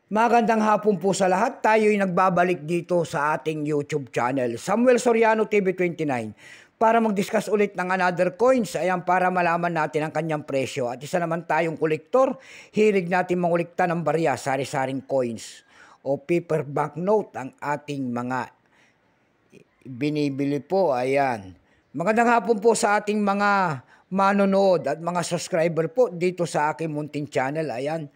Magandang hapon po sa lahat. Tayo'y nagbabalik dito sa ating YouTube channel, Samuel Soriano TV 29, para mag-discuss ulit ng another coins. Ayan, para malaman natin ang kanyang presyo. At isa naman tayong kolektor, hilig natin mangulikta ng barya, sari-saring coins o paper banknote ang ating mga binibili po. Ayan. Magandang hapon po sa ating mga manonood at mga subscriber po dito sa aking munting channel. Ayan.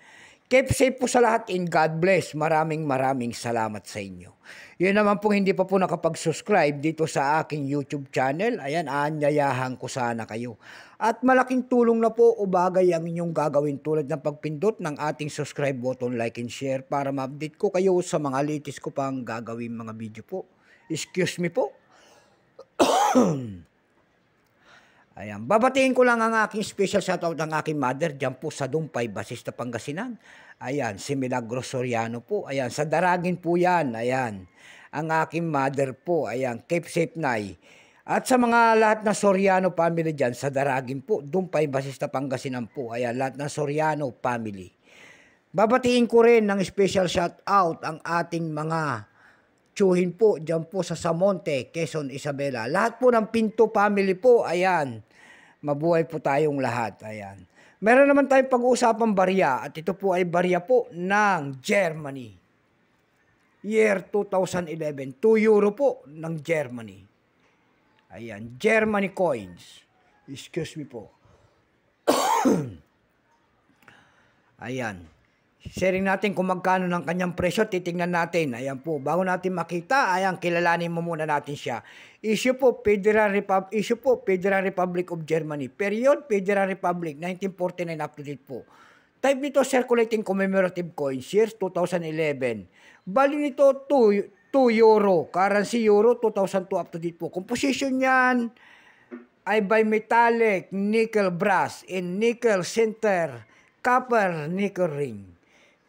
Keep safe po sa lahat and God bless. Maraming salamat sa inyo. Yun naman po hindi pa po nakapag-subscribe dito sa aking YouTube channel. Ayan, aanyayahan ko sana kayo. At malaking tulong na po o bagay ang inyong gagawin tulad ng pagpindot ng ating subscribe button, like and share para ma-update ko kayo sa mga latest ko pang gagawin mga video po. Excuse me po. Ayan, babatiin ko lang ang aking special shoutout ng aking mother dyan po sa Dumpay, Basista, Pangasinan. Ayan, si Milagros Soriano po. Ayan, sa Daragin po yan. Ayan, ang aking mother po. Ayan, keep safe Nay. At sa mga lahat na Soriano family dyan, sa Daragin po, Dumpay, Basista, Pangasinan po. Ayan, lahat na Soriano family. Babatiin ko rin ng special shoutout ang ating mga tsuhin po, dyan po sa Samonte, Quezon, Isabela. Lahat po ng Pinto family po, ayan. Mabuhay po tayong lahat, ayan. Meron naman tayong pag-uusapang barya, at ito po ay barya po ng Germany. Year 2011, 2 euro po ng Germany. Ayan, Germany coins. Excuse me po. Ayan. Sharing natin kung magkano ng kanyang presyo, titingnan natin. Ayan po, bago natin makita, ayan, kilalanin mo muna natin siya. Issue po, Federal Republic of Germany. Period, Federal Republic, 1949 up to date po. Type nito, circulating commemorative coins, years 2011. Bali nito, 2 euro, currency euro, 2002 up to date po. Composition yan ay bimetallic, nickel brass, and nickel center, copper nickel ring.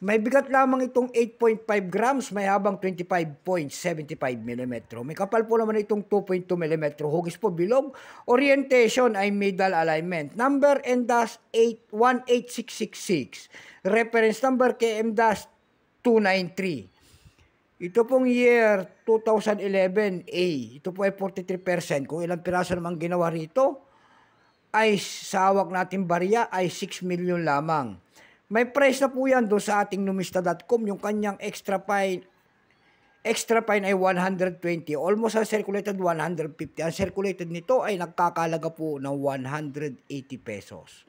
May bigat lamang itong 8.5 grams, may habang 25.75 mm. May kapal po naman itong 2.2 mm. Hugis po bilog. Orientation ay middle alignment. Number N-18666. Reference number KM-293. Ito pong year 2011A. Ito po ay 43%. Kung ilang piraso naman ginawa rito, ay sa hawak natin barya ay 6 million lamang. May price na po yan doon sa ating numista.com. Yung kanyang extra fine ay 120. Almost ang circulated 150. Ang circulated nito ay nagkakalaga po ng 180 pesos.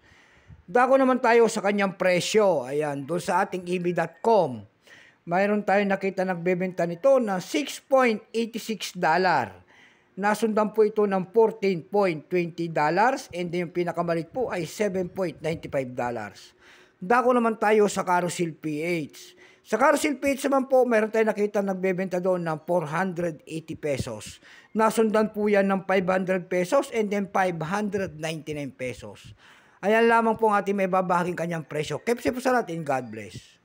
Dako naman tayo sa kanyang presyo. Ayan, doon sa ating eb.com. Mayroon tayong nakita nagbebenta nito ng $6.86. Nasundan po ito ng $14.20 and yung pinakamalit po ay $7.95. Dako naman tayo sa Carousel PH. Sa Carousel PH naman po, meron tayong nakita nagbebenta doon ng 480 pesos. Nasundan po yan ng 500 pesos and then 599 pesos. Ayan lamang po ang ating may babahaging kanyang presyo. Keep safe po sa natin. God bless.